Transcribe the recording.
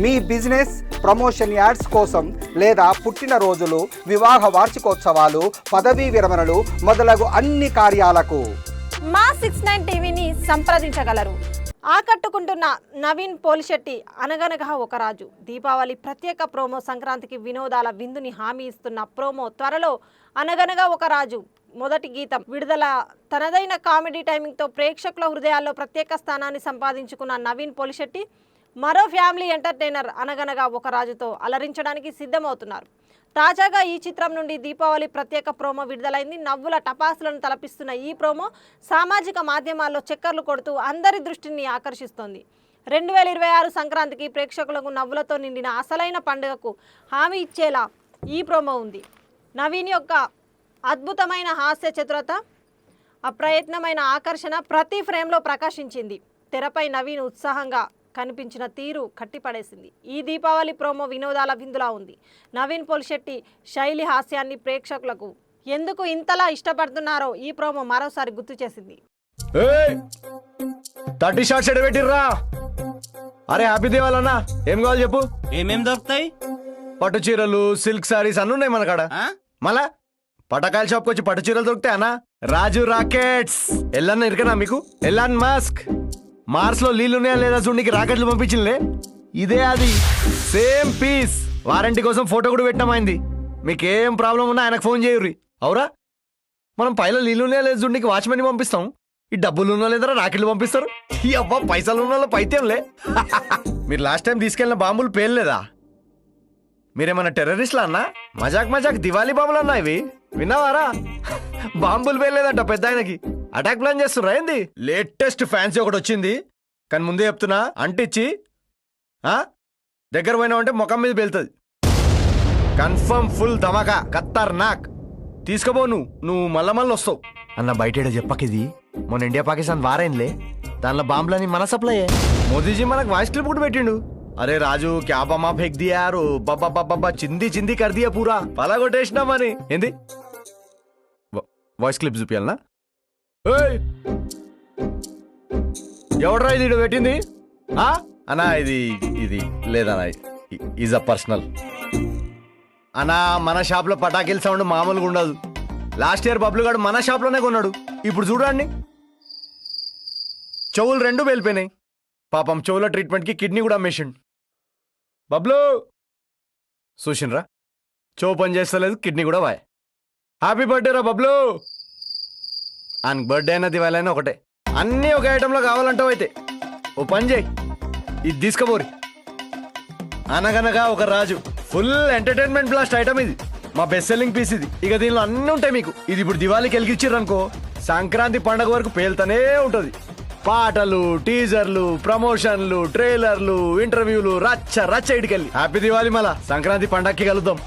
మీ business promotion ads కోసం లేదా పుట్టినరోజులు, వివాహ వార్షికోత్సవాలు, పదవీ విరమణలు మొదలగు అన్ని కార్యాలకు మా 69 టీవీని సంప్రదించగలరు. ఆకట్టుకుంటున్న నవీన్ పోలిశెట్టి అనగనగా ఒక రాజు దీపావళి ప్రత్యేక ప్రోమో. సంక్రాంతికి వినోదాల విందుని హామీ ఇస్తున్న ప్రోమో. త్వరలో అనగనగా ఒక రాజు మొదటి గీతం విడుదల. తనదైన కామెడీ టైమింగ్తో ప్రేక్షకుల హృదయాల్లో ప్రత్యేక స్థానాన్ని సంపాదించుకున్న నవీన్ పోలిశెట్టి మరో ఫ్యామిలీ ఎంటర్టైనర్ అనగనగా ఒక రాజుతో అలరించడానికి సిద్ధమవుతున్నారు. తాజాగా ఈ చిత్రం నుండి దీపావళి ప్రత్యేక ప్రోమో విడుదలైంది. నవ్వుల టపాసులను తలపిస్తున్న ఈ ప్రోమో సామాజిక మాధ్యమాల్లో చక్కర్లు కొడుతూ అందరి దృష్టిని ఆకర్షిస్తోంది. 2026 సంక్రాంతికి ప్రేక్షకులకు నవ్వులతో నిండిన అసలైన పండుగకు హామీ ఇచ్చేలా ఈ ప్రోమో ఉంది. నవీన్ యొక్క అద్భుతమైన హాస్య చతురత, అప్రయత్నమైన ఆకర్షణ ప్రతి ఫ్రేమ్లో ప్రకాశించింది. తెరపై నవీన్ ఉత్సాహంగా కనిపించిన తీరు కట్టిపడేసింది. ఈ దీపావళి ప్రోమో వినోదాల విందులా ఉంది. నవీన్ పోలిశెట్టి శైలి హాస్యాన్ని ప్రేక్షకులకు ఎందుకు ఇంతలా ఇష్టపడుతున్నారో ఈ ప్రోమో మరోసారి గుర్తు చేసింది. 30 షార్ట్స్ ఎడబెట్టిర్రా. అరే హ్యాపీ దివాళీ అన్న, ఏం కావాలి చెప్పు. ఏమేం దొరుకుతాయి? పట్టు చీరలు, సిల్క్ సారీస్ అన్ని ఉన్నాయి మన కాడ. మళ్ళా పటకాయల షాప్కి వచ్చి పట్టు చీరలు దొరుకుతాయి అన్న. రాజు రాకెట్స్ ఎల్లన్న ఇరికనా మీకు? ఎలాన్ మాస్క్ మార్స్ లో నీళ్లున్నాయా లేదా చూడనికి రాకెట్లు పంపించిందిలే, ఇదే అది సేమ్ పీస్. వారంటీ కోసం ఫోటో కూడా పెట్టామైంది. మీకేం ప్రాబ్లం ఉన్నా ఆయనకు ఫోన్ చేయుర్రి. అవురా, మనం పైలో నీళ్లున్నాయా లేదా చూడనికి వాచ్మెన్ పంపిస్తాం. ఈ డబ్బులు ఉన్నా లేదా రాకెట్లు పంపిస్తారు. ఈ అబ్బా పైసలు ఉన్న పైత్యంలే. మీరు లాస్ట్ టైం తీసుకెళ్ళిన బాంబులు పేర్లేదా? మీరేమన్నా టెర్రరిస్ట్లా అన్నా? మజాక్ మజాక్ దివాళీ బాంబులు అన్నా ఇవి, విన్నావారా? బాంబులు పేర్లేదంట పెద్ద ఆయనకి. అటాక్ ప్లాన్ చేస్తుర్రా ఏంది? లేటెస్ట్ ఫ్యాన్సీ ఒకటి వచ్చింది, కానీ ముందే చెప్తున్నా అంటిచ్చి దగ్గర పోయినావంటే ముఖం మీద పేలుతుంది. కన్ఫర్మ్ ఫుల్ ధమాకా, ఖతర్నాక్. తీసుకోబో నువ్వు మళ్ళీ వస్తావు అన్న. బయట చెప్పకిది మొన్న ఇండియా పాకిస్తాన్ వారైన్లే, దానిలో బాంబులని మన సప్లై. మోదీజీ మనకు వాయిస్ క్లిప్ కూడా పెట్టిండు. అరే రాజు క్యా బమా ఫేక్ దియారు, బాబా చింది చింది కర్దియా పూరా, పలాగొట్టేసినామని. ఏంది వాయిస్ క్లిప్ చూపియాలనా? ఎవడ్రా ఇది పెట్టింది అన్నా? ఇది లేదన్నా, ఈజ్ అ పర్సనల్ అన్నా. మన షాప్ లో పటాకిల్ సౌండ్ మామూలుగా ఉండదు. లాస్ట్ ఇయర్ బబ్లు గాడు మన షాప్ లోనే కొన్నాడు. ఇప్పుడు చూడండి, చెవులు 2 వెళ్ళిపోయినాయి. పాపం చెవుల ట్రీట్మెంట్ కి కిడ్నీ కూడా అమ్మేసిండు. బబ్లు చూసిండ్రా, చెవు పని చేస్తలేదు, కిడ్నీ కూడా వాయ్. హ్యాపీ బర్త్డే రా బబ్లు. ఆయనకు బర్త్డే అయినా దివాళీ అయినా ఒకటే. అన్నీ ఒక ఐటెంలో కావాలంటావు. అయితే ఓ పని చేయి, ఇది తీసుకుపోరి. అనగనగా ఒక రాజు ఫుల్ ఎంటర్టైన్మెంట్ బ్లాస్ట్ ఐటమ్ ఇది. మా బెస్ట్ సెల్లింగ్ పీస్ ఇది. ఇక దీనిలో అన్నీ ఉంటాయి మీకు. ఇది ఇప్పుడు దివాళీకి వెలిగించారు అనుకో, సంక్రాంతి పండగ వరకు పేలుతూనే ఉంటుంది. పాటలు, టీజర్లు, ప్రమోషన్లు, ట్రైలర్లు, ఇంటర్వ్యూలు, రచ్చ రచ్చ ఇటుకెళ్ళి. హ్యాపీ దివాళీ. మళ్ళా సంక్రాంతి పండగకి కలుద్దాం.